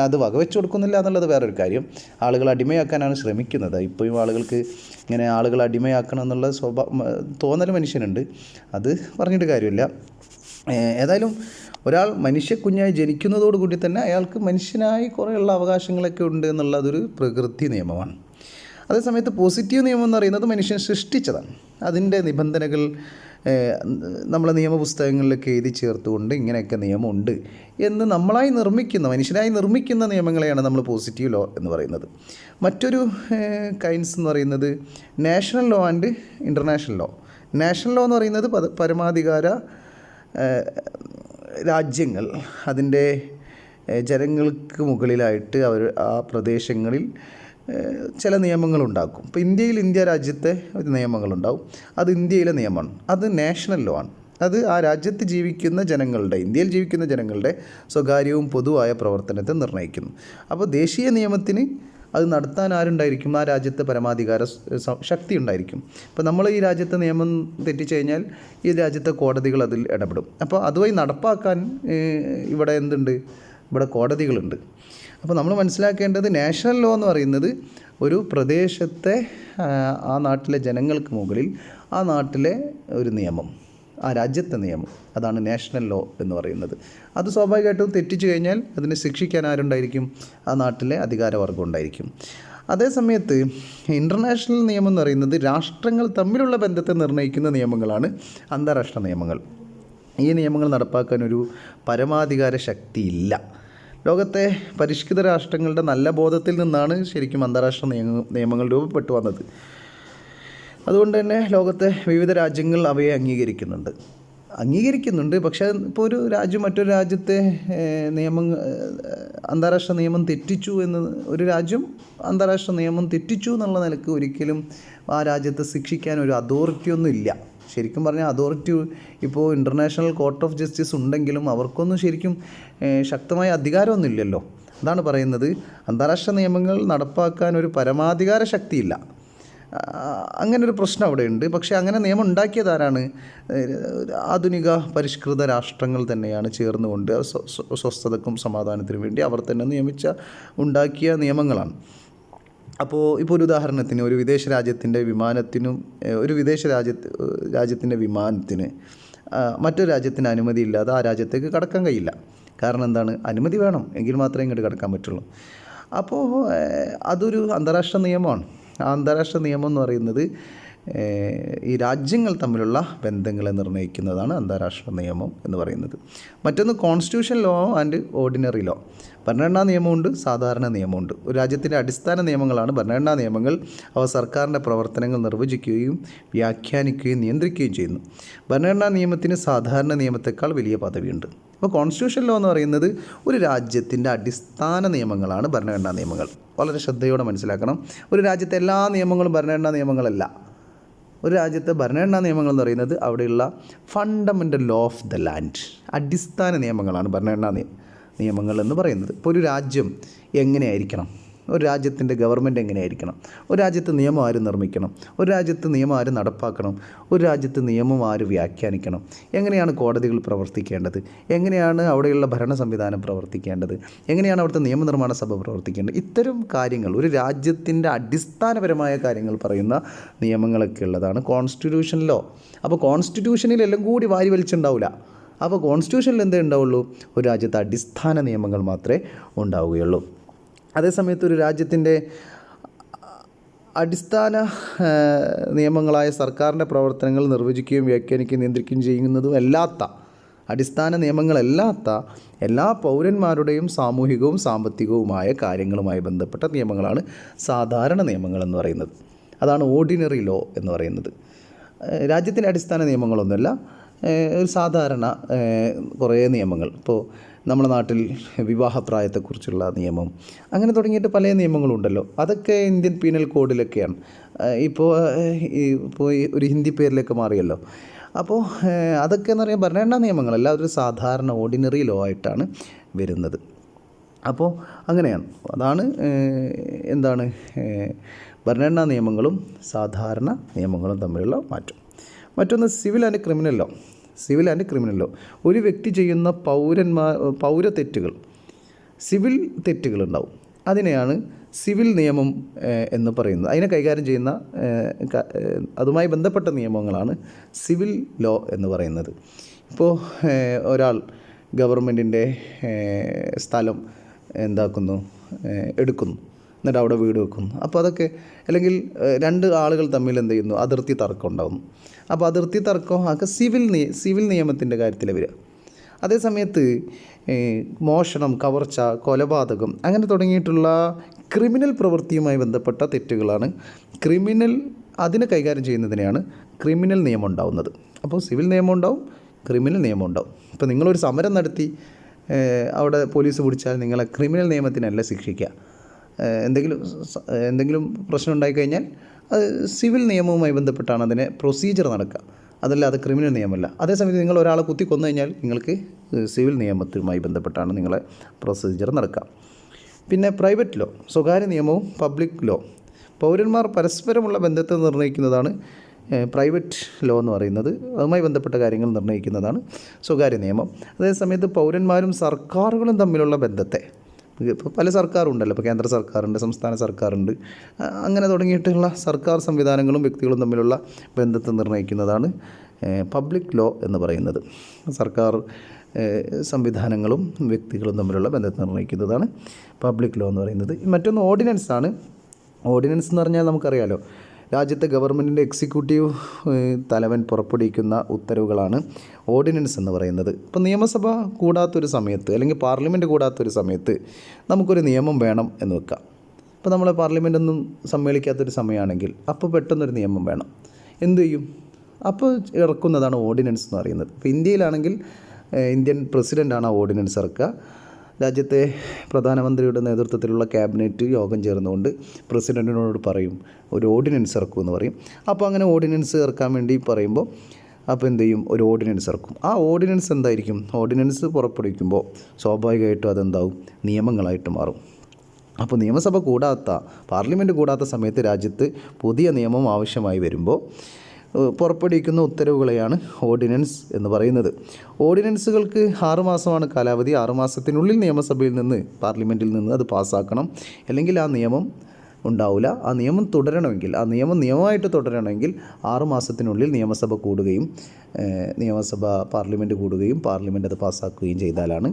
അത് വകവെച്ച് കൊടുക്കുന്നില്ല എന്നുള്ളത് വേറൊരു കാര്യം. ആളുകൾ അടിമയാക്കാനാണ് ശ്രമിക്കുന്നത്. ഇപ്പോഴും ആളുകൾക്ക് ഇങ്ങനെ ആളുകൾ അടിമയാക്കണം എന്നുള്ള തോന്നൽ മനുഷ്യനുണ്ട്. അത് പറഞ്ഞിട്ട് കാര്യമില്ല. ഏതായാലും ഒരാൾ മനുഷ്യക്കുഞ്ഞായി ജനിക്കുന്നതോടുകൂടി തന്നെ അയാൾക്ക് മനുഷ്യനായി കുറേയുള്ള അവകാശങ്ങളൊക്കെ ഉണ്ട് എന്നുള്ളതൊരു പ്രകൃതി നിയമമാണ്. അതേസമയത്ത് പോസിറ്റീവ് നിയമം എന്ന് പറയുന്നത് മനുഷ്യൻ സൃഷ്ടിച്ചതാണ്. അതിൻ്റെ നിബന്ധനകൾ നമ്മളെ നിയമപുസ്തകങ്ങളിലൊക്കെ എഴുതി ചേർത്തുകൊണ്ട് ഇങ്ങനെയൊക്കെ നിയമമുണ്ട് എന്ന് മനുഷ്യനായി നിർമ്മിക്കുന്ന നിയമങ്ങളെയാണ് നമ്മൾ പോസിറ്റീവ് ലോ എന്ന് പറയുന്നത്. മറ്റൊരു കൈൻഡ്സ് എന്ന് പറയുന്നത് national law and international law. National law എന്ന് പറയുന്നത് പരമാധികാര രാജ്യങ്ങൾ അതിൻ്റെ ജനങ്ങൾക്ക് മുകളിലായിട്ട് ആ പ്രദേശങ്ങളിൽ ചില നിയമങ്ങളുണ്ടാക്കും. ഇപ്പോൾ ഇന്ത്യ രാജ്യത്തെ ഒരു നിയമങ്ങളുണ്ടാവും, അത് ഇന്ത്യയിലെ നിയമമാണ്, അത് നാഷണൽ ലോ ആണ്. അത് ആ രാജ്യത്ത് ഇന്ത്യയിൽ ജീവിക്കുന്ന ജനങ്ങളുടെ സ്വകാര്യവും പൊതുവായ പ്രവർത്തനത്തെ നിർണ്ണയിക്കുന്നു. അപ്പോൾ ദേശീയ നിയമത്തിന് അത് നടത്താൻ ആരുണ്ടായിരിക്കും? ആ രാജ്യത്തെ പരമാധികാര ശക്തി ഉണ്ടായിരിക്കും. ഇപ്പോൾ നമ്മൾ ഈ രാജ്യത്തെ നിയമം തെറ്റിച്ചു കഴിഞ്ഞാൽ ഈ രാജ്യത്തെ കോടതികൾ അതിൽ ഇടപെടും. അപ്പോൾ അതുവഴി നടപ്പാക്കാൻ ഇവിടെ എന്തുണ്ട്? ഇവിടെ കോടതികളുണ്ട്. അപ്പോൾ നമ്മൾ മനസ്സിലാക്കേണ്ടത് നാഷണൽ ലോ എന്ന് പറയുന്നത് ഒരു പ്രദേശത്തെ ആ നാട്ടിലെ ജനങ്ങൾക്ക് മുകളിൽ ആ നാട്ടിലെ ഒരു നിയമം, ആ രാജ്യത്തെ നിയമം, അതാണ് നാഷണൽ ലോ എന്ന് പറയുന്നത്. അത് സ്വാഭാവികമായിട്ടും തെറ്റിച്ചു കഴിഞ്ഞാൽ അതിനെ ശിക്ഷിക്കാൻ ആരുണ്ടായിരിക്കും? ആ നാട്ടിലെ അധികാരവർഗം ഉണ്ടായിരിക്കും. അതേസമയത്ത് ഇൻ്റർനാഷണൽ നിയമം എന്ന് പറയുന്നത് രാഷ്ട്രങ്ങൾ തമ്മിലുള്ള ബന്ധത്തെ നിർണ്ണയിക്കുന്ന നിയമങ്ങളാണ് അന്താരാഷ്ട്ര നിയമങ്ങൾ. ഈ നിയമങ്ങൾ നടപ്പാക്കാൻ ഒരു പരമാധികാര ശക്തിയില്ല. ലോകത്തെ പരിഷ്കൃത രാഷ്ട്രങ്ങളുടെ നല്ല ബോധത്തിൽ നിന്നാണ് ശരിക്കും അന്താരാഷ്ട്ര നിയമങ്ങൾ രൂപപ്പെട്ടു വന്നത്. അതുകൊണ്ട് തന്നെ ലോകത്തെ വിവിധ രാജ്യങ്ങൾ അവയെ അംഗീകരിക്കുന്നുണ്ട്. പക്ഷേ ഇപ്പോൾ ഒരു രാജ്യം മറ്റൊരു രാജ്യത്തെ അന്താരാഷ്ട്ര നിയമം തെറ്റിച്ചു എന്ന് ഒരു രാജ്യം അന്താരാഷ്ട്ര നിയമം തെറ്റിച്ചു എന്നുള്ള നിലക്ക് ഒരിക്കലും ആ രാജ്യത്തെ ശിക്ഷിക്കാൻ ഒരു അതോറിറ്റി ഒന്നും ഇല്ല. ശരിക്കും പറഞ്ഞാൽ അതോറിറ്റി ഇപ്പോൾ ഇൻ്റർനാഷണൽ കോർട്ട് ഓഫ് ജസ്റ്റിസ് ഉണ്ടെങ്കിലും അവർക്കൊന്നും ശരിക്കും ശക്തമായ അധികാരമൊന്നുമില്ലല്ലോ. അതാണ് പറയുന്നത്, അന്താരാഷ്ട്ര നിയമങ്ങൾ നടപ്പാക്കാൻ ഒരു പരമാധികാര ശക്തിയില്ല. അങ്ങനൊരു പ്രശ്നം അവിടെയുണ്ട്. പക്ഷേ അങ്ങനെ നിയമം ഉണ്ടാക്കിയതാരാണ്? ആധുനിക പരിഷ്കൃത രാഷ്ട്രങ്ങൾ തന്നെയാണ് ചേർന്നുകൊണ്ട് സ്വസ്ഥതക്കും സമാധാനത്തിനും വേണ്ടി അവർ തന്നെ ഉണ്ടാക്കിയ നിയമങ്ങളാണ്. അപ്പോൾ ഇപ്പോൾ ഒരു ഉദാഹരണത്തിന് ഒരു വിദേശ രാജ്യത്തിൻ്റെ വിമാനത്തിന് മറ്റൊരു രാജ്യത്തിന് അനുമതി ഇല്ലാതെ ആ രാജ്യത്തേക്ക് കടക്കാൻ കഴിയില്ല. കാരണം എന്താണ്? അനുമതി വേണം, എങ്കിൽ മാത്രമേ ഇങ്ങോട്ട് കടക്കാൻ പറ്റുള്ളൂ. അപ്പോൾ അതൊരു അന്താരാഷ്ട്ര നിയമമാണ്. ആ അന്താരാഷ്ട്ര നിയമം എന്ന് പറയുന്നത് ഈ രാജ്യങ്ങൾ തമ്മിലുള്ള ബന്ധങ്ങളെ നിർണ്ണയിക്കുന്നതാണ് അന്താരാഷ്ട്ര നിയമം എന്ന് പറയുന്നത്. മറ്റൊന്ന് constitution law and ordinary law. ഭരണഘടനാ നിയമമുണ്ട്, സാധാരണ നിയമമുണ്ട്. ഒരു രാജ്യത്തിൻ്റെ അടിസ്ഥാന നിയമങ്ങളാണ് ഭരണഘടനാ നിയമങ്ങൾ. അവ സർക്കാരിൻ്റെ പ്രവർത്തനങ്ങൾ നിർവചിക്കുകയും വ്യാഖ്യാനിക്കുകയും നിയന്ത്രിക്കുകയും ചെയ്യുന്നു. ഭരണഘടനാ നിയമത്തിന് സാധാരണ നിയമത്തെക്കാൾ വലിയ പദവിയുണ്ട്. അപ്പോൾ കോൺസ്റ്റിറ്റ്യൂഷൻ ലോ എന്ന് പറയുന്നത് ഒരു രാജ്യത്തിൻ്റെ അടിസ്ഥാന നിയമങ്ങളാണ് ഭരണഘടനാ നിയമങ്ങൾ. വളരെ ശ്രദ്ധയോടെ മനസ്സിലാക്കണം. ഒരു രാജ്യത്തെ എല്ലാ നിയമങ്ങളും ഭരണഘടനാ നിയമങ്ങളല്ല. ഒരു രാജ്യത്തെ ഭരണഘടനാ നിയമങ്ങൾ എന്ന് പറയുന്നത് അവിടെയുള്ള fundamental law of the land, അടിസ്ഥാന നിയമങ്ങളാണ് ഭരണഘടനാ നിയമങ്ങൾ എന്ന് പറയുന്നത്. ഇപ്പോൾ ഒരു രാജ്യം എങ്ങനെയായിരിക്കണം, ഒരു രാജ്യത്തിൻ്റെ ഗവൺമെൻറ് എങ്ങനെയായിരിക്കണം, ഒരു രാജ്യത്ത് നിയമം ആര് നിർമ്മിക്കണം, ഒരു രാജ്യത്ത് നിയമം ആര് നടപ്പാക്കണം, ഒരു രാജ്യത്ത് നിയമം ആര് വ്യാഖ്യാനിക്കണം, എങ്ങനെയാണ് കോടതികൾ പ്രവർത്തിക്കേണ്ടത്, എങ്ങനെയാണ് അവിടെയുള്ള ഭരണ സംവിധാനം പ്രവർത്തിക്കേണ്ടത്, എങ്ങനെയാണ് അവിടുത്തെ നിയമനിർമ്മാണ സഭ പ്രവർത്തിക്കേണ്ടത്, ഇത്തരം കാര്യങ്ങൾ ഒരു രാജ്യത്തിൻ്റെ അടിസ്ഥാനപരമായ കാര്യങ്ങൾ പറയുന്ന നിയമങ്ങളൊക്കെ ഉള്ളതാണ് കോൺസ്റ്റിറ്റ്യൂഷൻ ലോ. അപ്പോൾ കോൺസ്റ്റിറ്റ്യൂഷനിൽ എല്ലാം കൂടി വാരി വലിച്ചുണ്ടാവില്ല. അപ്പോൾ കോൺസ്റ്റിറ്റ്യൂഷനിൽ എന്തേ ഉണ്ടാവുള്ളൂ? ഒരു രാജ്യത്തെ അടിസ്ഥാന നിയമങ്ങൾ മാത്രമേ ഉണ്ടാവുകയുള്ളൂ. അതേസമയത്ത് ഒരു രാജ്യത്തിൻ്റെ അടിസ്ഥാന നിയമങ്ങളായ സർക്കാരിൻ്റെ പ്രവർത്തനങ്ങൾ നിർവചിക്കുകയും വ്യാഖ്യാനിക്കുകയും നിയന്ത്രിക്കുകയും ചെയ്യുന്നതും അടിസ്ഥാന നിയമങ്ങളല്ലാത്ത എല്ലാ പൗരന്മാരുടെയും സാമൂഹികവും സാമ്പത്തികവുമായ കാര്യങ്ങളുമായി ബന്ധപ്പെട്ട നിയമങ്ങളാണ് സാധാരണ നിയമങ്ങൾ എന്ന് പറയുന്നത്. അതാണ് ഓർഡിനറി ലോ എന്ന് പറയുന്നത്. രാജ്യത്തിൻ്റെ അടിസ്ഥാന നിയമങ്ങളൊന്നുമല്ല, ഒരു സാധാരണ കുറേ നിയമങ്ങൾ. ഇപ്പോൾ നമ്മുടെ നാട്ടിൽ വിവാഹപ്രായത്തെക്കുറിച്ചുള്ള നിയമം, അങ്ങനെ തുടങ്ങിയിട്ട് പല നിയമങ്ങളുണ്ടല്ലോ. അതൊക്കെ ഇന്ത്യൻ പീനൽ കോഡിലൊക്കെയാണ്. ഇപ്പോൾ ഒരു ഹിന്ദി പേരിലേക്ക് മാറിയല്ലോ. അപ്പോൾ അതൊക്കെ എന്ന് പറയുമ്പോൾ ഭരണഘടനാ നിയമങ്ങളല്ല, അതൊരു സാധാരണ ഓർഡിനറി ലോ ആയിട്ടാണ് വരുന്നത്. അപ്പോൾ അങ്ങനെയാണ്. അതാണ് ഭരണഘടനാ നിയമങ്ങളും സാധാരണ നിയമങ്ങളും തമ്മിലുള്ള മാറ്റം. മറ്റൊന്ന് സിവിൽ ആൻഡ് ക്രിമിനൽ ലോ. ഒരു വ്യക്തി ചെയ്യുന്ന പൗര തെറ്റുകൾ, സിവിൽ തെറ്റുകളുണ്ടാവും. അതിനെയാണ് സിവിൽ നിയമം എന്ന് പറയുന്നത്. അതിനെ കൈകാര്യം ചെയ്യുന്ന അതുമായി ബന്ധപ്പെട്ട നിയമങ്ങളാണ് സിവിൽ ലോ എന്ന് പറയുന്നത്. ഇപ്പോൾ ഒരാൾ ഗവൺമെൻറ്റിൻ്റെ സ്ഥലം എടുക്കുന്നു, എന്നിട്ട് അവിടെ വീട് വെക്കുന്നു. അപ്പോൾ അതൊക്കെ, അല്ലെങ്കിൽ രണ്ട് ആളുകൾ തമ്മിൽ എന്ത് ചെയ്യുന്നു, അതിർത്തി തർക്കം ഉണ്ടാകുന്നു. അപ്പോൾ അതിർത്തി തർക്കം ഒക്കെ സിവിൽ നിയമത്തിൻ്റെ കാര്യത്തിൽ വരിക. അതേസമയത്ത് മോഷണം, കവർച്ച, കൊലപാതകം അങ്ങനെ തുടങ്ങിയിട്ടുള്ള ക്രിമിനൽ പ്രവൃത്തിയുമായി ബന്ധപ്പെട്ട തെറ്റുകളാണ് അതിനെ കൈകാര്യം ചെയ്യുന്നതിനെയാണ് ക്രിമിനൽ നിയമം ഉണ്ടാവുന്നത്. അപ്പോൾ സിവിൽ നിയമം ഉണ്ടാവും, ക്രിമിനൽ നിയമം ഉണ്ടാവും. ഇപ്പോൾ നിങ്ങളൊരു സമരം നടത്തി അവിടെ പോലീസ് പിടിച്ചാൽ നിങ്ങളെ ക്രിമിനൽ നിയമത്തിനല്ല ശിക്ഷിക്കുക. എന്തെങ്കിലും പ്രശ്നം ഉണ്ടായിക്കഴിഞ്ഞാൽ അത് സിവിൽ നിയമവുമായി ബന്ധപ്പെട്ടാണ് അതിനെ പ്രൊസീജിയർ നടക്കുക, അതല്ലാതെ ക്രിമിനൽ നിയമമല്ല. അതേസമയത്ത് നിങ്ങൾ ഒരാളെ കുത്തി കൊന്നു കഴിഞ്ഞാൽ നിങ്ങൾക്ക് സിവിൽ നിയമത്തുമായി ബന്ധപ്പെട്ടാണ് നിങ്ങളെ പ്രൊസീജിയർ നടക്കുക. പിന്നെ പ്രൈവറ്റ് ലോ, സ്വകാര്യ നിയമവും പബ്ലിക് ലോ. പൗരന്മാർ പരസ്പരമുള്ള ബന്ധത്തെ നിർണ്ണയിക്കുന്നതാണ് പ്രൈവറ്റ് ലോ എന്ന് പറയുന്നത്. അതുമായി ബന്ധപ്പെട്ട കാര്യങ്ങൾ നിർണ്ണയിക്കുന്നതാണ് സ്വകാര്യ നിയമം. അതേസമയത്ത് പൗരന്മാരും സർക്കാരുകളും തമ്മിലുള്ള ബന്ധത്തെ, ഇപ്പോൾ പല സർക്കാരുണ്ടല്ലോ, ഇപ്പോൾ കേന്ദ്ര സർക്കാരുണ്ട്, സംസ്ഥാന സർക്കാരുണ്ട്, അങ്ങനെ തുടങ്ങിയിട്ടുള്ള സർക്കാർ സംവിധാനങ്ങളും വ്യക്തികളും തമ്മിലുള്ള ബന്ധത്തെ നിർണ്ണയിക്കുന്നതാണ് പബ്ലിക് ലോ എന്ന് പറയുന്നത്. സർക്കാർ സംവിധാനങ്ങളും വ്യക്തികളും തമ്മിലുള്ള ബന്ധത്തെ നിർണ്ണയിക്കുന്നതാണ് പബ്ലിക് ലോ എന്ന് പറയുന്നത്. മറ്റൊന്ന് ഓർഡിനൻസ് ആണ്. ഓർഡിനൻസ് എന്ന് പറഞ്ഞാൽ നമുക്കറിയാലോ, രാജ്യത്തെ ഗവൺമെൻറ്റിൻ്റെ എക്സിക്യൂട്ടീവ് തലവൻ പുറപ്പെടുവിക്കുന്ന ഉത്തരവുകളാണ് ഓർഡിനൻസ് എന്ന് പറയുന്നത്. ഇപ്പോൾ നിയമസഭ കൂടാത്തൊരു സമയത്ത്, അല്ലെങ്കിൽ പാർലമെൻറ്റ് കൂടാത്തൊരു സമയത്ത് നമുക്കൊരു നിയമം വേണം എന്ന് വെക്കാം. ഇപ്പോൾ നമ്മളെ പാർലമെൻറ്റൊന്നും സമ്മേളിക്കാത്തൊരു സമയമാണെങ്കിൽ അപ്പോൾ പെട്ടെന്നൊരു നിയമം വേണം. എന്തു ചെയ്യും? അപ്പോൾ ഇറക്കുന്നതാണ് ഓർഡിനൻസ് എന്ന് പറയുന്നത്. ഇപ്പോൾ ഇന്ത്യയിലാണെങ്കിൽ ഇന്ത്യൻ പ്രസിഡൻ്റാണ് ആ ഓർഡിനൻസ് ഇറക്കുക. രാജ്യത്തെ പ്രധാനമന്ത്രിയുടെ നേതൃത്വത്തിലുള്ള ക്യാബിനറ്റ് യോഗം ചേർന്നുകൊണ്ട് പ്രസിഡൻറ്റിനോട് പറയും ഒരു ഓർഡിനൻസ് ഇറക്കുമെന്ന് പറയും. അപ്പോൾ അങ്ങനെ ഓർഡിനൻസ് ഇറക്കാൻ വേണ്ടി പറയുമ്പോൾ അപ്പോൾ എന്ത് ചെയ്യും, ഒരു ഓർഡിനൻസ് ഇറക്കും. ആ ഓർഡിനൻസ് എന്തായിരിക്കും, ഓർഡിനൻസ് പുറപ്പെടുവിക്കുമ്പോൾ സ്വാഭാവികമായിട്ടും അതെന്താവും, നിയമങ്ങളായിട്ട് മാറും. അപ്പോൾ നിയമസഭ കൂടാത്ത, പാർലമെൻറ്റ് കൂടാത്ത സമയത്ത് രാജ്യത്ത് പുതിയ നിയമം ആവശ്യമായി വരുമ്പോൾ പുറപ്പെടുവിക്കുന്ന ഉത്തരവുകളെയാണ് ഓർഡിനൻസ് എന്ന് പറയുന്നത്. ഓർഡിനൻസുകൾക്ക് 6 മാസമാണ് കാലാവധി. 6 മാസത്തിനുള്ളിൽ നിയമസഭയിൽ നിന്ന്, പാർലമെൻറ്റിൽ നിന്ന് അത് പാസ്സാക്കണം. അല്ലെങ്കിൽ ആ നിയമം ഉണ്ടാവില്ല. ആ നിയമം തുടരണമെങ്കിൽ, ആ നിയമമായിട്ട് തുടരണമെങ്കിൽ 6 മാസത്തിനുള്ളിൽ നിയമസഭ കൂടുകയും പാർലമെൻറ്റ് കൂടുകയും പാർലമെൻറ്റ് അത് പാസ്സാക്കുകയും ചെയ്താലാണ്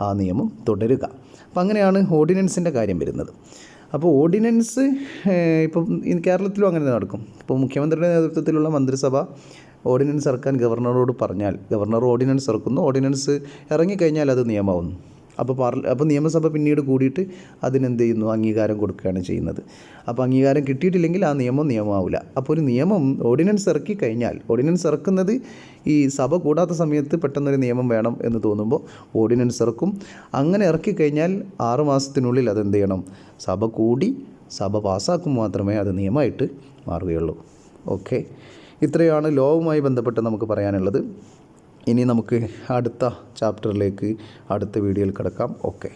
ആ നിയമം തുടരുക. അപ്പം അങ്ങനെയാണ് ഓർഡിനൻസിൻ്റെ കാര്യം വരുന്നത്. അപ്പോൾ ഓർഡിനൻസ് ഇപ്പം കേരളത്തിലും അങ്ങനെ നടക്കും. ഇപ്പോൾ മുഖ്യമന്ത്രിയുടെ നേതൃത്വത്തിലുള്ള മന്ത്രിസഭ ഓർഡിനൻസ് ഇറക്കാൻ ഗവർണറോട് പറഞ്ഞാൽ ഗവർണർ ഓർഡിനൻസ് ഇറക്കുന്നു. ഓർഡിനൻസ് ഇറങ്ങിക്കഴിഞ്ഞാൽ അത് നിയമമാവുന്നു. അപ്പോൾ നിയമസഭ പിന്നീട് കൂടിയിട്ട് അതിനെന്ത് ചെയ്യുന്നു, അംഗീകാരം കൊടുക്കുകയാണ് ചെയ്യുന്നത്. അപ്പോൾ അംഗീകാരം കിട്ടിയിട്ടില്ലെങ്കിൽ ആ നിയമമാവില്ല. അപ്പോൾ ഒരു നിയമം ഓർഡിനൻസ് ഇറക്കി കഴിഞ്ഞാൽ, ഓർഡിനൻസ് ഇറക്കുന്നത് ഈ സഭ കൂടാത്ത സമയത്ത് പെട്ടെന്നൊരു നിയമം വേണം എന്ന് തോന്നുമ്പോൾ ഓർഡിനൻസ് ഇറക്കും. അങ്ങനെ ഇറക്കിക്കഴിഞ്ഞാൽ 6 മാസത്തിനുള്ളിൽ അതെന്ത് ചെയ്യണം, സഭ കൂടി സഭ പാസ്സാക്കുമ്പോൾ മാത്രമേ അത് നിയമമായിട്ട് മാറുകയുള്ളൂ. ഓക്കെ, ഇത്രയാണ് ലോവുമായി ബന്ധപ്പെട്ട് നമുക്ക് പറയാനുള്ളത്. ഇനി നമുക്ക് അടുത്ത ചാപ്റ്ററിലേക്ക് അടുത്ത വീഡിയോയിൽ കിടക്കാം. ഓക്കെ.